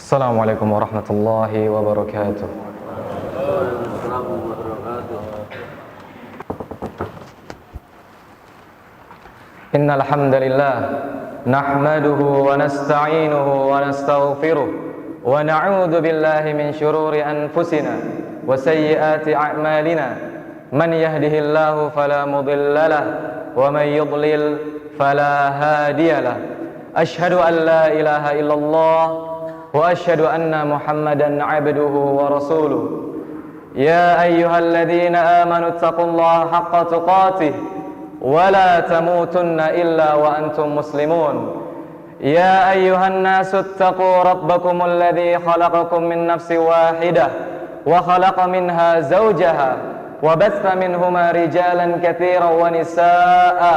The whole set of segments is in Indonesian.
Assalamualaikum warahmatullahi wabarakatuh. Innal hamdalillah nahmaduhu wa nasta'inuhu wa nastaghfiruh wa na'udzu billahi min shururi anfusina wa sayyiati a'malina. Man yahdihillahu fala mudilla lahu wa man yudlil fala hadiya lahu. Asyhadu an la ilaha illallah wa asyhadu anna Muhammadan 'abduhu wa rasuluh. Ya ayyuhalladzina amanu taqullaha haqqa tuqatih wa la tamutunna illa wa antum muslimun. Ya ayyuhan nasu taqu rabbakumul ladzi khalaqakum min nafsin wahidah wa khalaqa minha zawjaha wa batha minhuma rijalan katsiran wa nisaa'a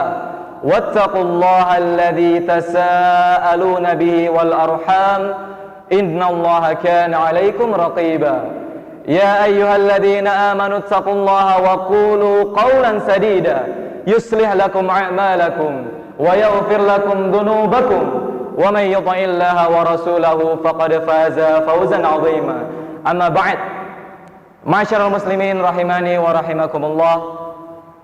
wattaqullaha alladzi tasaaluna bihi wal arham innallaha kana 'alaikum raqiba. Ya ayyuhalladzina amanu taqullaha wa qulu qawlan sadida yuslih lakum a'malakum wa yaghfir lakum dhunubakum wa man yuti'illaha wa rasulahu faqad faza fawzan 'azima. Amma ba'd. Ma'asyiral muslimin rahimani wa rahimakumullah.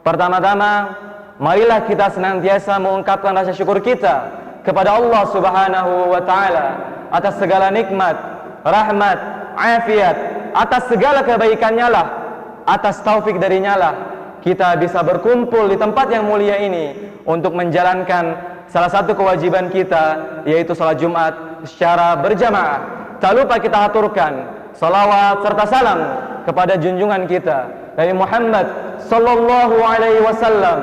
Pertama-tama, marilah kita senantiasa mengungkapkan rasa syukur kita kepada Allah Subhanahu wa taala atas segala nikmat, rahmat, afiat, atas segala kebaikannya lah, atas taufik darinya lah kita bisa berkumpul di tempat yang mulia ini untuk menjalankan salah satu kewajiban kita, yaitu salat Jumat secara berjamaah. Tak lupa kita aturkan salawat serta salam kepada junjungan kita Nabi Muhammad sallallahu alaihi wasallam,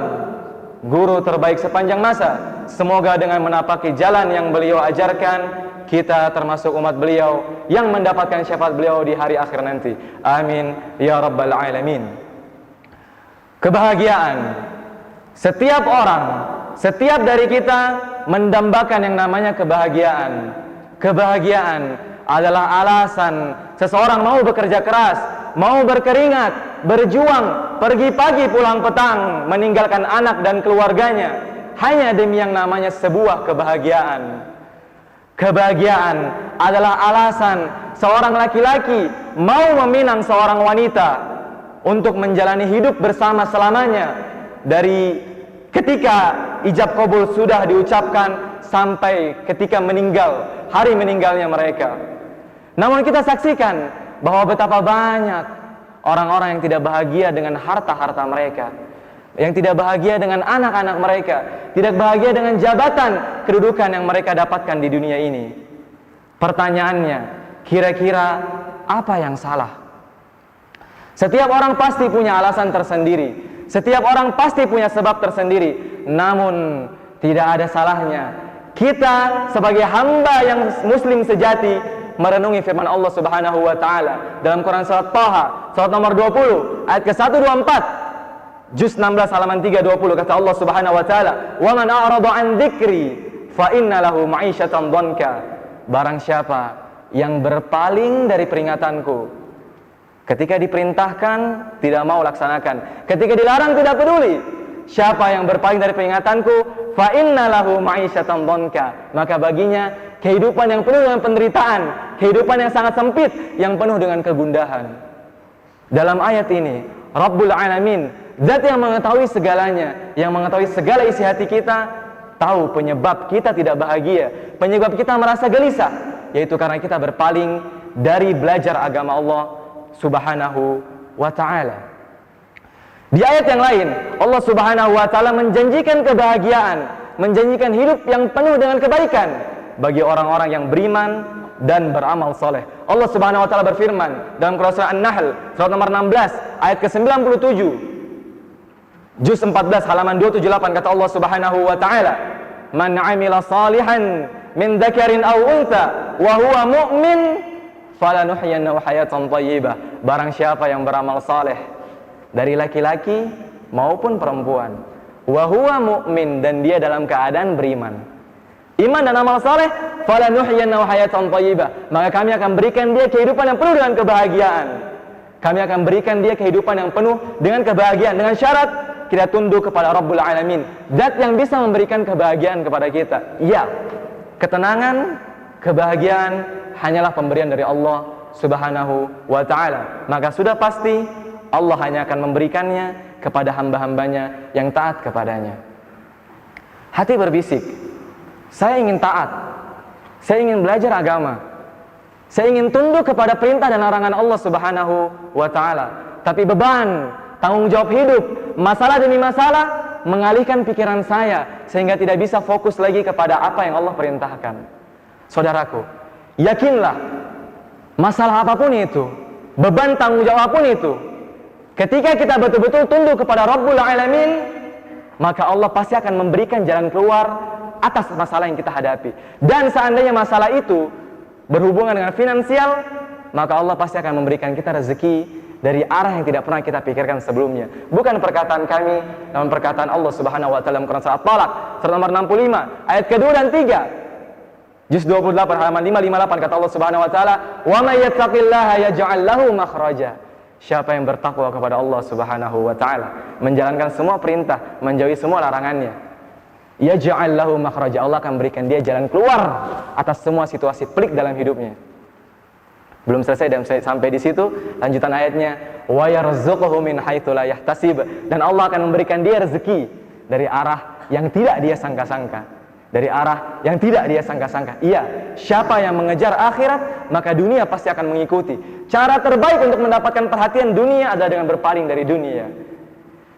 guru terbaik sepanjang masa. Semoga dengan menapaki jalan yang beliau ajarkan, kita termasuk umat beliau yang mendapatkan syafaat beliau di hari akhir nanti. Amin ya rabbal alamin. Kebahagiaan, setiap orang, setiap dari kita mendambakan yang namanya kebahagiaan. Kebahagiaan adalah alasan seseorang mau bekerja keras, mau berkeringat, berjuang, pergi pagi pulang petang, meninggalkan anak dan keluarganya hanya demi yang namanya sebuah kebahagiaan. Kebahagiaan adalah alasan seorang laki-laki mau meminang seorang wanita untuk menjalani hidup bersama selamanya, dari ketika ijab kabul sudah diucapkan sampai ketika meninggal, hari meninggalnya mereka. Namun kita saksikan bahwa betapa banyak orang-orang yang tidak bahagia dengan harta-harta mereka, yang tidak bahagia dengan anak-anak mereka, tidak bahagia dengan jabatan kedudukan yang mereka dapatkan di dunia ini. Pertanyaannya, kira-kira apa yang salah? Setiap orang pasti punya alasan tersendiri, setiap orang pasti punya sebab tersendiri. Namun tidak ada salahnya kita sebagai hamba yang muslim sejati merenungi firman Allah Subhanahu wa taala dalam Quran surat Taha, surat nomor 20 ayat ke-124, juz 16 halaman 320, kata Allah Subhanahu wa taala, "Wa man a'rada 'an dzikri fa inna lahu ma'isyatan dhanka." Barang siapa yang berpaling dari peringatanku, ketika diperintahkan tidak mau laksanakan, ketika dilarang tidak peduli. Siapa yang berpaling dari peringatanku, fa inna lahu ma'isyatan dhanka, maka baginya kehidupan yang penuh dengan penderitaan, kehidupan yang sangat sempit, yang penuh dengan kegundahan. Dalam ayat ini, Rabbul Alamin, Zat yang mengetahui segalanya, yang mengetahui segala isi hati kita, tahu penyebab kita tidak bahagia, penyebab kita merasa gelisah, yaitu karena kita berpaling dari belajar agama Allah Subhanahu wa ta'ala. Di ayat yang lain, Allah Subhanahu wa ta'ala menjanjikan kebahagiaan, menjanjikan hidup yang penuh dengan kebaikan bagi orang-orang yang beriman dan beramal soleh. Allah Subhanahu wa ta'ala berfirman dalam surah An-Nahl, surat nomor 16 ayat ke-97, juz 14 halaman 278, kata Allah Subhanahu wa ta'ala, "Man 'amila salihan min dzakarin aw untha wa huwa mu'min falanuhyiyannahu hayatan thayyibah." Barang siapa yang beramal saleh dari laki-laki maupun perempuan, wa huwa mu'min, dan dia dalam keadaan beriman, iman dan amal saleh, falanuhyiyannahu hayatan thayyibah, maka kami akan berikan dia kehidupan yang penuh dengan kebahagiaan. Kami akan berikan dia kehidupan yang penuh dengan kebahagiaan, dengan syarat kita tunduk kepada Rabbul Alamin, Zat yang bisa memberikan kebahagiaan kepada kita. Ya, ketenangan, kebahagiaan hanyalah pemberian dari Allah Subhanahu wa ta'ala. Maka sudah pasti Allah hanya akan memberikannya kepada hamba-hambanya yang taat kepadanya. Hati berbisik, saya ingin taat, saya ingin belajar agama, saya ingin tunduk kepada perintah dan larangan Allah Subhanahu wa ta'ala. Tapi beban, tanggung jawab hidup, masalah demi masalah mengalihkan pikiran saya sehingga tidak bisa fokus lagi kepada apa yang Allah perintahkan. Saudaraku, yakinlah, masalah apapun itu, beban tanggung jawab apapun itu, ketika kita betul-betul tunduk kepada Rabbul Alamin, maka Allah pasti akan memberikan jalan keluar atas masalah yang kita hadapi. Dan seandainya masalah itu berhubungan dengan finansial, maka Allah pasti akan memberikan kita rezeki dari arah yang tidak pernah kita pikirkan sebelumnya. Bukan perkataan kami, namun perkataan Allah Subhanahu wa ta'ala dalam Quran Surah At-Talaq, surat nomor 65, ayat kedua dan 3. Juz 28 halaman 558 kata Allah Subhanahu wa ta'ala, "Wa may yattaqillaha yaj'al lahu makhraja." Siapa yang bertakwa kepada Allah Subhanahu wa ta'ala, menjalankan semua perintah, menjauhi semua larangannya, yaj'al lahu makhraja, Allah akan berikan dia jalan keluar atas semua situasi pelik dalam hidupnya. Belum selesai dan sampai di situ lanjutan ayatnya, wa yarzuquhu min haitsu la yahtasib, dan Allah akan memberikan dia rezeki dari arah yang tidak dia sangka-sangka. Dari arah yang tidak dia sangka-sangka. Iya, siapa yang mengejar akhirat, maka dunia pasti akan mengikuti. Cara terbaik untuk mendapatkan perhatian dunia adalah dengan berpaling dari dunia.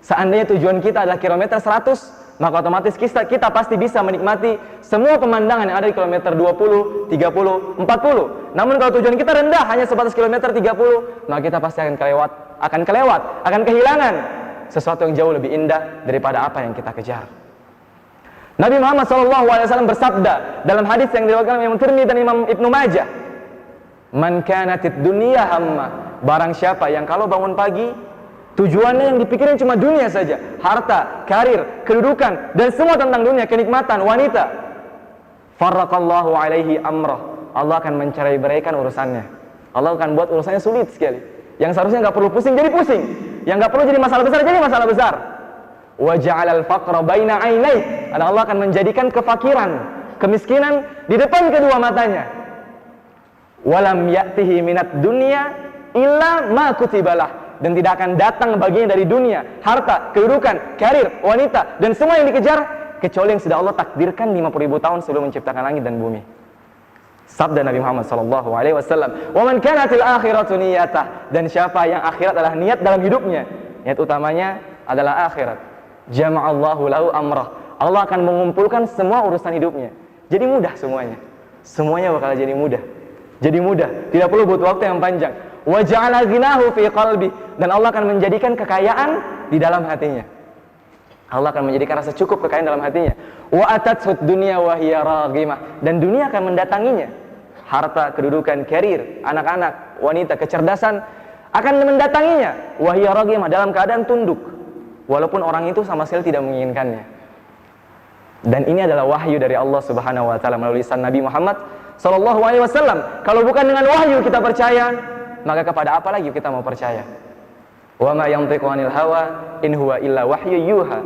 Seandainya tujuan kita adalah kilometer 100, maka otomatis kita pasti bisa menikmati semua pemandangan yang ada di kilometer 20, 30, 40. Namun kalau tujuan kita rendah, hanya sebatas kilometer 30, maka kita pasti akan kehilangan sesuatu yang jauh lebih indah daripada apa yang kita kejar. Nabi Muhammad SAW bersabda dalam hadis yang diriwayatkan Imam Tirmidzi dan Imam Ibnu Majah, "Man kanatid dunya hamma," barang siapa yang kalau bangun pagi tujuannya yang dipikirin cuma dunia saja, harta, karir, kedudukan, dan semua tentang dunia, kenikmatan, wanita, farraqallahu alaihi amrah, Allah akan mencerai-beraikan urusannya. Allah akan buat urusannya sulit sekali. Yang seharusnya nggak perlu pusing jadi pusing, yang nggak perlu jadi masalah besar jadi masalah besar. Wa ja'alal faqra baina 'ainai, dan Allah akan menjadikan kefakiran, kemiskinan di depan kedua matanya. Walam ya'tihi minat dunya illa ma kutibalah, dan tidak akan datang baginya dari dunia harta, kedudukan, karir, wanita, dan semua yang dikejar kecuali yang sudah Allah takdirkan 50.000 tahun sebelum menciptakan langit dan bumi. Sabda Nabi Muhammad SAW, "Wa man kanatil akhiratu niyatah," dan siapa yang akhirat adalah niat dalam hidupnya, niat utamanya adalah akhirat, jama'allahu lahu amrah, Allah akan mengumpulkan semua urusan hidupnya. Jadi mudah semuanya. Semuanya bakal jadi mudah. Jadi mudah, tidak perlu butuh waktu yang panjang. Wa ja'ala ghinahu fi qalbi, dan Allah akan menjadikan kekayaan di dalam hatinya. Allah akan menjadikan rasa cukup kekayaan dalam hatinya. Wa atathud dunya wa hiya raghimah, dan dunia akan mendatanginya. Harta, kedudukan, karir, anak-anak, wanita, kecerdasan akan mendatanginya. Wa hiya raghimah, dalam keadaan tunduk, walaupun orang itu sama sekali tidak menginginkannya. Dan ini adalah wahyu dari Allah Subhanahu wa taala melalui lisan Nabi Muhammad sallallahu alaihi wasallam. Kalau bukan dengan wahyu kita percaya, maka kepada apa lagi kita mau percaya? Wa ma yantiqu 'anil hawa in huwa illa wahyu yuha.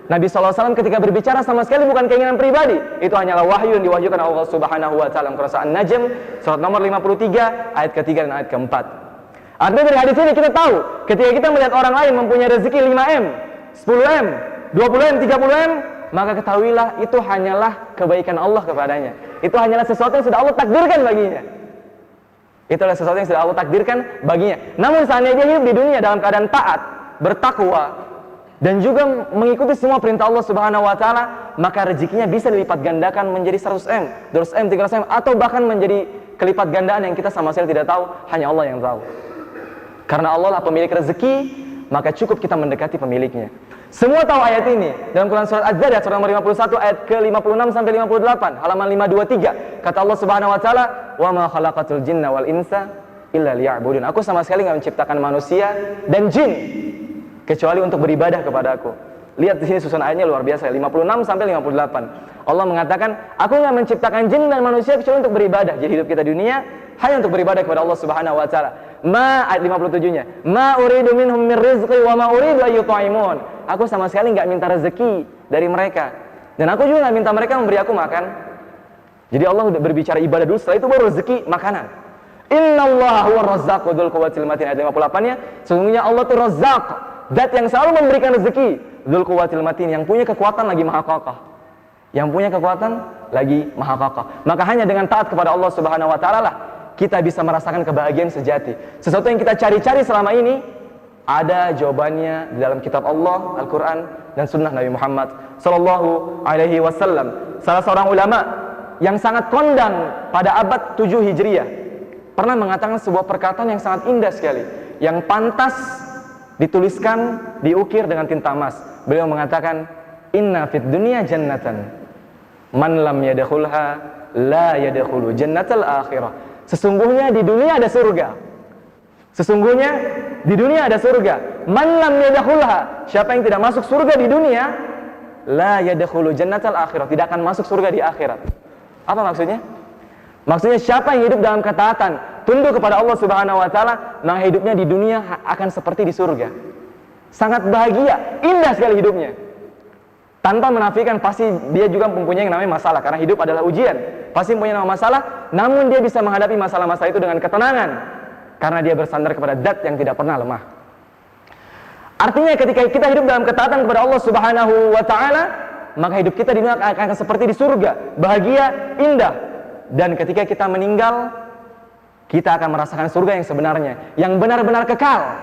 Nabi sallallahu alaihi wasallam ketika berbicara sama sekali bukan keinginan pribadi, itu hanyalah wahyu yang diwahyukan Allah Subhanahu wa taala. Quran An-Najm surat nomor 53 ayat ketiga dan ayat keempat. Artinya dari hadis ini kita tahu, ketika kita melihat orang lain mempunyai rezeki 5M, 10M, 20M, 30M, maka ketahuilah itu hanyalah kebaikan Allah kepadanya. Itu hanyalah sesuatu yang sudah Allah takdirkan baginya. Itu adalah sesuatu yang sudah Allah takdirkan baginya. Namun seandainya dia hidup di dunia dalam keadaan taat, bertakwa, dan juga mengikuti semua perintah Allah Subhanahu wa taala, maka rezekinya bisa dilipat gandakan menjadi 100M, 200M, 300M, atau bahkan menjadi kelipat gandaan yang kita sama sekali tidak tahu, hanya Allah yang tahu. Karena Allah lah pemilik rezeki, maka cukup kita mendekati pemiliknya. Semua tahu ayat ini dalam Quran surat Az-Zariyat surat nomor 51 ayat ke-56 sampai 58, halaman 523. Kata Allah Subhanahu wa taala, "Wa ma khalaqatul jinna wal insa illa liya'budun." Aku sama sekali enggak menciptakan manusia dan jin kecuali untuk beribadah kepada aku. Lihat di sini susunan ayatnya luar biasa, 56 sampai 58. Allah mengatakan, "Aku enggak menciptakan jin dan manusia kecuali untuk beribadah." Jadi hidup kita di dunia hanya untuk beribadah kepada Allah Subhanahu wa taala. Ayat 57-nya, "Ma uridu minhum min rizqi wa ma uridu ayyutaimun." Aku sama sekali enggak minta rezeki dari mereka, dan aku juga enggak minta mereka memberi aku makan. Jadi Allah udah berbicara ibadah dulu, setelah itu baru rezeki, makanan. Innallaha huwa razzaqu dzul quwwatil matin, ayat 58-nya, sesungguhnya Allah itu Razzaq, zat yang selalu memberikan rezeki, dzul quwwatil matin, yang punya kekuatan lagi maha kokoh. Yang punya kekuatan lagi maha kokoh. Maka hanya dengan taat kepada Allah Subhanahu wa taala lah kita bisa merasakan kebahagiaan sejati. Sesuatu yang kita cari-cari selama ini ada jawabannya di dalam kitab Allah, Al-Qur'an dan sunnah Nabi Muhammad sallallahu alaihi wasallam. Salah seorang ulama yang sangat kondang pada abad 7 Hijriah pernah mengatakan sebuah perkataan yang sangat indah sekali, yang pantas dituliskan, diukir dengan tinta emas. Beliau mengatakan, inna fid dunya jannatan man lam yadkhulha la yadkhulu jannatal akhirah. Sesungguhnya di dunia ada surga. Sesungguhnya di dunia ada surga. Man lam yadkhulha, siapa yang tidak masuk surga di dunia, la yadkhulu jannatal akhirah, tidak akan masuk surga di akhirat. Apa maksudnya? Maksudnya siapa yang hidup dalam ketaatan, tunduk kepada Allah Subhanahu wa taala, maka hidupnya di dunia akan seperti di surga. Sangat bahagia, indah sekali hidupnya. Tanpa menafikan pasti dia juga mempunyai yang namanya masalah, karena hidup adalah ujian. Pasti mempunyai masalah, namun dia bisa menghadapi masalah-masalah itu dengan ketenangan, karena dia bersandar kepada zat yang tidak pernah lemah. Artinya ketika kita hidup dalam ketaatan kepada Allah Subhanahu wa taala, maka hidup kita di dunia akan seperti di surga, bahagia, indah. Dan ketika kita meninggal, kita akan merasakan surga yang sebenarnya, yang benar-benar kekal,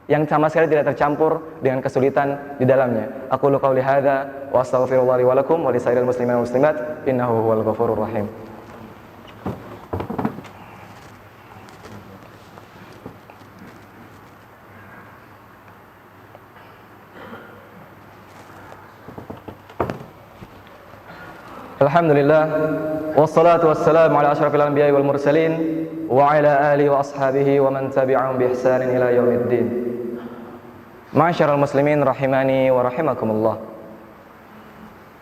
yang sama sekali tidak tercampur dengan kesulitan di dalamnya. Aqulu qouli hadza wa astaghfirullah li wa lakum wa li sairil muslimin wal muslimat innahu huwal ghafurur rahim. Alhamdulillah wassalatu wassalamu ala asyrafil anbiya'i wal mursalin wa ala alihi wa ashabihi wa man tabi'ahum bi ihsanin ila yaumiddin. Ma'asyiral muslimin rahimani wa rahimakumullah.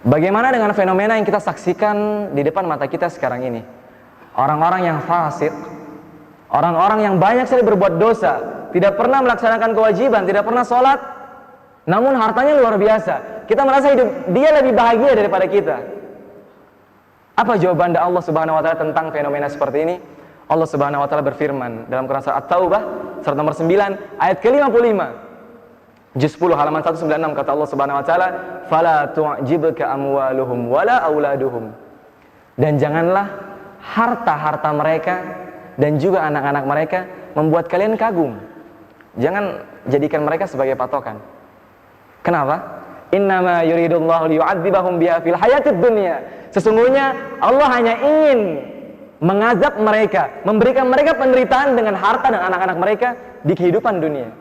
Bagaimana dengan fenomena yang kita saksikan di depan mata kita sekarang ini? Orang-orang yang fasik, orang-orang yang banyak sekali berbuat dosa, tidak pernah melaksanakan kewajiban, tidak pernah sholat, namun hartanya luar biasa. Kita merasa hidup dia lebih bahagia daripada kita. Apa jawaban dari Allah Subhanahu wa taala tentang fenomena seperti ini? Allah Subhanahu wa taala berfirman dalam Quran surat At-Taubah surat nomor 9 ayat ke-55. Juz 10 halaman 196 kata Allah Subhanahu wa taala, "Fala tu'jibka amwaluhum wala auladuhum." Dan janganlah harta-harta mereka dan juga anak-anak mereka membuat kalian kagum. Jangan jadikan mereka sebagai patokan. Kenapa? Innama yuridullahu liyu'adzibahum biha fil hayatid dunya. Sesungguhnya Allah hanya ingin mengazab mereka, memberikan mereka penderitaan dengan harta dan anak-anak mereka di kehidupan dunia.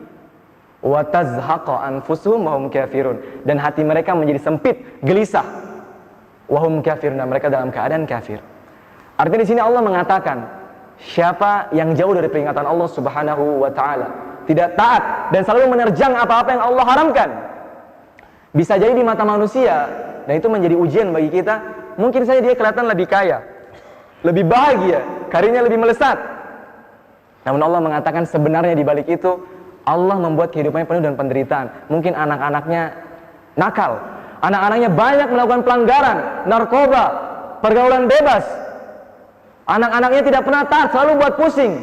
Wa tazhaqa anfusuhum wa hum kafirun, dan hati mereka menjadi sempit, gelisah. Wa hum kafirun, mereka dalam keadaan kafir. Artinya di sini Allah mengatakan, siapa yang jauh dari peringatan Allah Subhanahu wa taala, tidak taat dan selalu menerjang apa-apa yang Allah haramkan, bisa jadi di mata manusia, dan itu menjadi ujian bagi kita. Mungkin saja dia kelihatan lebih kaya, lebih bahagia, karirnya lebih melesat. Namun Allah mengatakan sebenarnya di balik itu Allah membuat kehidupannya penuh dengan penderitaan. Mungkin anak-anaknya nakal, anak-anaknya banyak melakukan pelanggaran, narkoba, pergaulan bebas. Anak-anaknya tidak pernah taat, selalu buat pusing,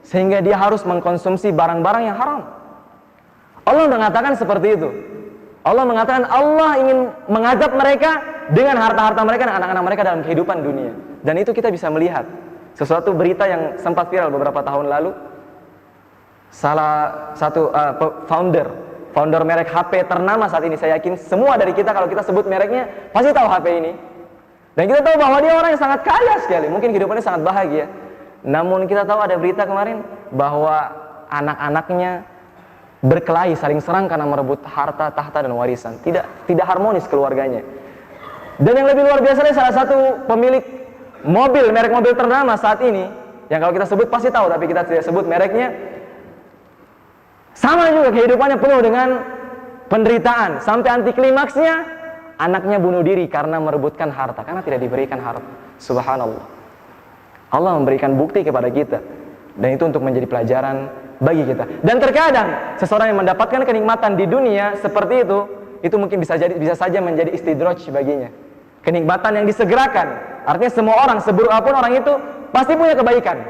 sehingga dia harus mengkonsumsi barang-barang yang haram. Allah mengatakan seperti itu. Allah mengatakan Allah ingin mengazab mereka dengan harta-harta mereka dan anak-anak mereka dalam kehidupan dunia. Dan itu kita bisa melihat sesuatu berita yang sempat viral beberapa tahun lalu. Salah satu founder merek HP ternama saat ini, saya yakin semua dari kita kalau kita sebut mereknya pasti tahu HP ini. Dan kita tahu bahwa dia orang yang sangat kaya sekali, mungkin kehidupannya sangat bahagia. Namun kita tahu ada berita kemarin bahwa anak-anaknya berkelahi, saling serang karena merebut harta, tahta dan warisan. Tidak harmonis keluarganya. Dan yang lebih luar biasa, salah satu pemilik mobil, merek mobil ternama saat ini, yang kalau kita sebut pasti tahu tapi kita tidak sebut mereknya, sama juga kehidupannya penuh dengan penderitaan. Sampai anti klimaksnya anaknya bunuh diri karena merebutkan harta, karena tidak diberikan harta. Subhanallah. Allah memberikan bukti kepada kita, dan itu untuk menjadi pelajaran bagi kita. Dan terkadang seseorang yang mendapatkan kenikmatan di dunia seperti itu mungkin bisa saja menjadi istidraj baginya. Kenikmatan yang disegerakan, Artinya semua orang, seburuk apapun orang itu pasti punya kebaikan.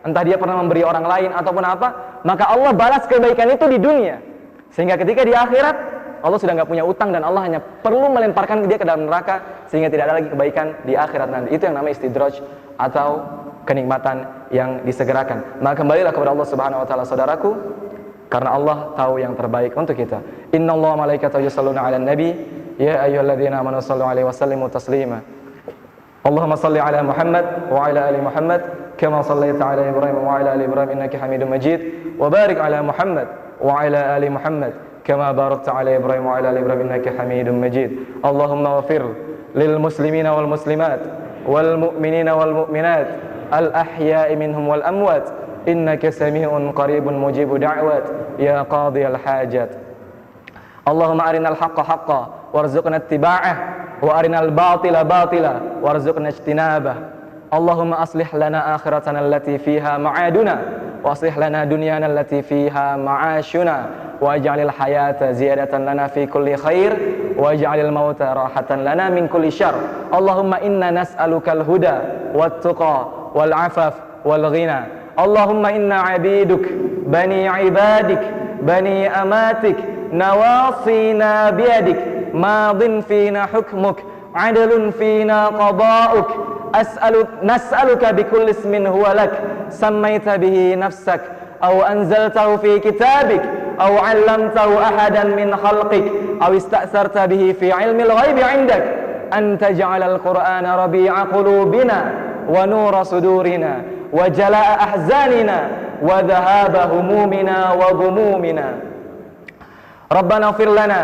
Entah dia pernah memberi orang lain ataupun apa, maka Allah balas kebaikan itu di dunia. Sehingga ketika di akhirat, Allah sudah nggak punya utang dan Allah hanya perlu melemparkan dia ke dalam neraka sehingga tidak ada lagi kebaikan di akhirat nanti. Itu yang namanya istidraj atau kenikmatan yang disegerakan. Maka kembalilah kepada Allah Subhanahu wa taala saudaraku, karena Allah tahu yang terbaik untuk kita. Innallaha wa malaikatahu yusholluna 'alan nabi, ya ayyuhalladzina amanu shallu 'alaihi wa sallimu taslima. Allahumma shalli 'ala Muhammad wa 'ala ali Muhammad kama shallaita 'ala Ibrahim wa 'ala ali Ibrahim innaka Hamidum Majid, wa barik 'ala Muhammad wa 'ala ali Muhammad kama barakta 'ala Ibrahim wa 'ala ali Ibrahim innaka Hamidum Majid. Allahumma ighfir lil muslimina wal muslimat wal mu'minina wal mu'minat al ahya'i minhum wal amwat innaka sami'un qaribun mujibud da'wat ya qadiyal hajat. Allahumma arinal haqqa haqqan warzuqna ittiba'ah wa arinal batila batila warzuqna ijtinabah. Allahumma aslih lana akhiratana allati fiha ma'aduna wa aslih lana dunyana allati fiha ma'ashuna waj'alil hayata ziyadatan lana fi kulli khair waj'alil mauta rahatan lana min kulli syarr. Allahumma inna nas'alukal huda wat tuqa wal afaf wal ghina. Allahumma inna 'abiduk bani 'ibadik bani amatik nawasina biyadik madin fina hukmuk adlun fina qada'uk nas'aluka bikulli ismin huwa lak sammaita bihi nafsak aw anzaltahu fi kitabik aw 'allamtahu ahadan min khalqik aw ista'sarta bihi fi 'ilmil ghaibi 'indak an taj'alal qur'ana rabi'a qulubina wa nura sudurina wa jalaa'a ahzanina wa dhahaba humumina wa ghumumina. Rabbana ighfir lana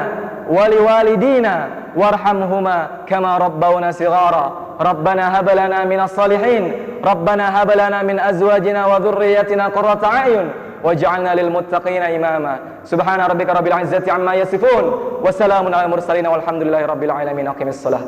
wa liwalidina warhamhuma kama rabbawna shighara. Rabbana hab lana minas salihin. Rabbana hab lana min azwajina wa dhurriyyatina qurrata a'yun waj'alna lil muttaqina imama. Subhana rabbika rabbil izzati amma yasifun wa salamun alal mursalin walhamdulillahi rabbil alamin. Aqimis salah.